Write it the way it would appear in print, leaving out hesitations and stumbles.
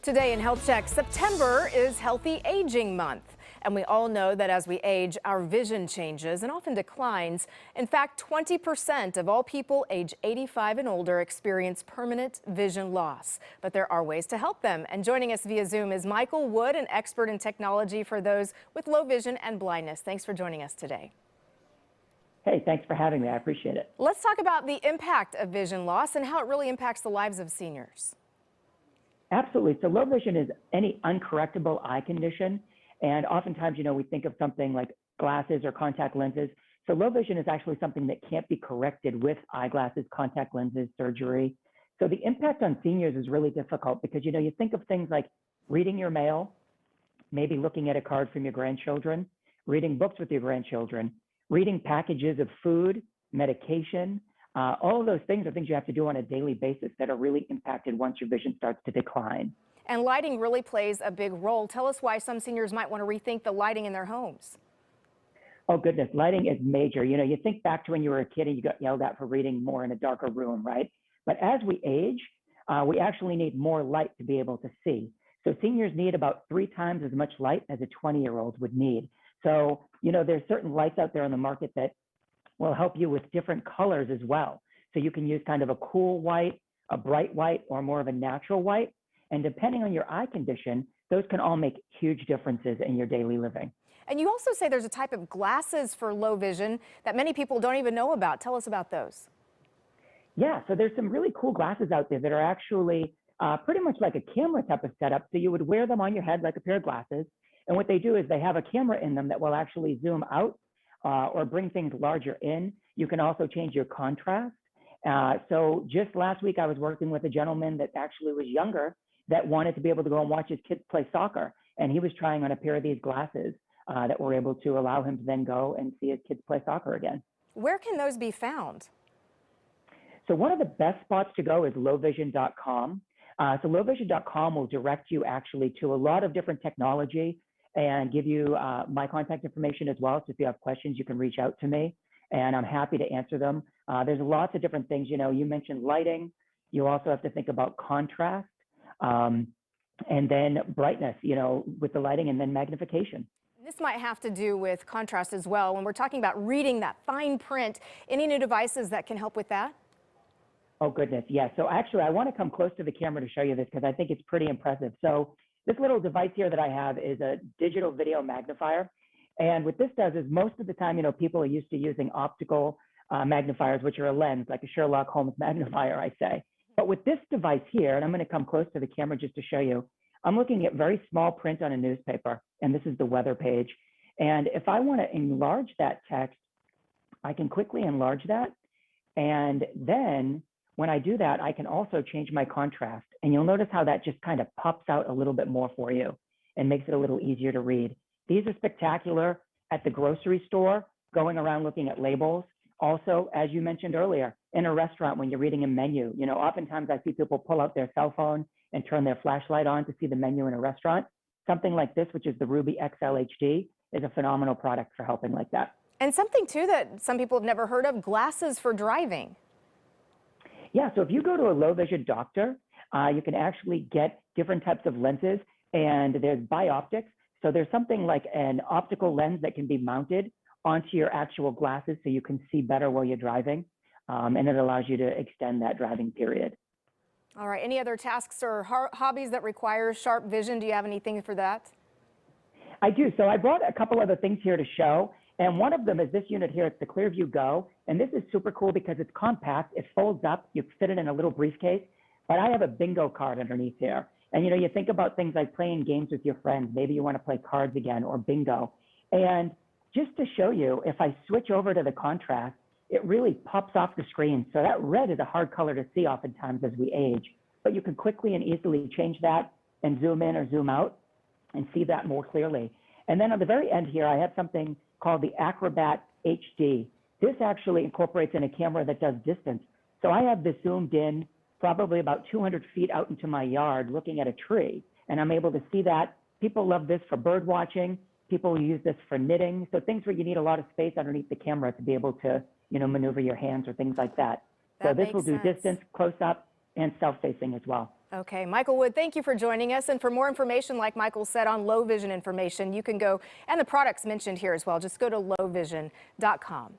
Today in Health Check, September is Healthy Aging Month. And we all know that as we age, our vision changes and often declines. In fact, 20% of all people age 85 and older experience permanent vision loss. But there are ways to help them. And joining us via Zoom is Michael Wood, an expert in technology for those with low vision and blindness. Thanks for joining us today. Hey, thanks for having me. I appreciate it. Let's talk about the impact of vision loss and how it really impacts the lives of seniors. Absolutely. So low vision is any uncorrectable eye condition. And oftentimes, we think of something like glasses or contact lenses. So low vision is actually something that can't be corrected with eyeglasses, contact lenses, surgery. So the impact on seniors is really difficult because, you think of things like reading your mail, maybe looking at a card from your grandchildren, reading books with your grandchildren, reading packages of food, medication. All of those things are things you have to do on a daily basis that are really impacted once your vision starts to decline. And lighting really plays a big role. Tell us why some seniors might want to rethink the lighting in their homes. Oh, goodness. Lighting is major. You think back to when you were a kid and you got yelled at for reading more in a darker room, right? But as we age, we actually need more light to be able to see. So seniors need about 3 times as much light as a 20-year-old would need. So, there's certain lights out there on the market that will help you with different colors as well. So you can use kind of a cool white, a bright white, or more of a natural white. And depending on your eye condition, those can all make huge differences in your daily living. And you also say there's a type of glasses for low vision that many people don't even know about. Tell us about those. Yeah, so there's some really cool glasses out there that are actually pretty much like a camera type of setup. So you would wear them on your head like a pair of glasses. And what they do is they have a camera in them that will actually zoom out or bring things larger in. You can also change your contrast. So just last week, I was working with a gentleman that actually was younger that wanted to be able to go and watch his kids play soccer. And he was trying on a pair of these glasses that were able to allow him to then go and see his kids play soccer again. Where can those be found? So one of the best spots to go is lowvision.com. So lowvision.com will direct you actually to a lot of different technology and give you my contact information as well. So if you have questions, you can reach out to me and I'm happy to answer them. There's lots of different things. You mentioned lighting. You also have to think about contrast and then brightness, with the lighting, and then magnification. This might have to do with contrast as well. When we're talking about reading that fine print, any new devices that can help with that? Oh, goodness. Yeah. So actually, I want to come close to the camera to show you this because I think it's pretty impressive. So this little device here that I have is a digital video magnifier. And what this does is most of the time, people are used to using optical magnifiers, which are a lens, like a Sherlock Holmes magnifier, I say. But with this device here, and I'm going to come close to the camera just to show you, I'm looking at very small print on a newspaper, and this is the weather page. And if I want to enlarge that text, I can quickly enlarge that. And then when I do that, I can also change my contrast. And you'll notice how that just kind of pops out a little bit more for you and makes it a little easier to read. These are spectacular at the grocery store, going around looking at labels. Also, as you mentioned earlier, in a restaurant when you're reading a menu, oftentimes I see people pull out their cell phone and turn their flashlight on to see the menu in a restaurant. Something like this, which is the Ruby XL HD, is a phenomenal product for helping like that. And something too that some people have never heard of, glasses for driving. Yeah, so if you go to a low vision doctor, you can actually get different types of lenses, and there's bioptics. So there's something like an optical lens that can be mounted onto your actual glasses so you can see better while you're driving, and it allows you to extend that driving period. All right, any other tasks or hobbies that require sharp vision? Do you have anything for that? I do. So I brought a couple other things here to show. And one of them is this unit here. It's the Clearview Go. And this is super cool because it's compact. It folds up. You fit it in a little briefcase. But I have a bingo card underneath here. And, you think about things like playing games with your friends. Maybe you want to play cards again or bingo. And just to show you, if I switch over to the contrast, it really pops off the screen. So that red is a hard color to see oftentimes as we age. But you can quickly and easily change that and zoom in or zoom out and see that more clearly. And then on the very end here, I have something called the Acrobat HD. This actually incorporates in a camera that does distance. So I have this zoomed in probably about 200 feet out into my yard looking at a tree, and I'm able to see that. People love this for bird watching. People use this for knitting. So things where you need a lot of space underneath the camera to be able to, maneuver your hands or things like that. So this will do distance, close up, and self-facing as well. Okay, Michael Wood, thank you for joining us. And for more information, like Michael said, on low vision information, you can go, and the products mentioned here as well, just go to lowvision.com.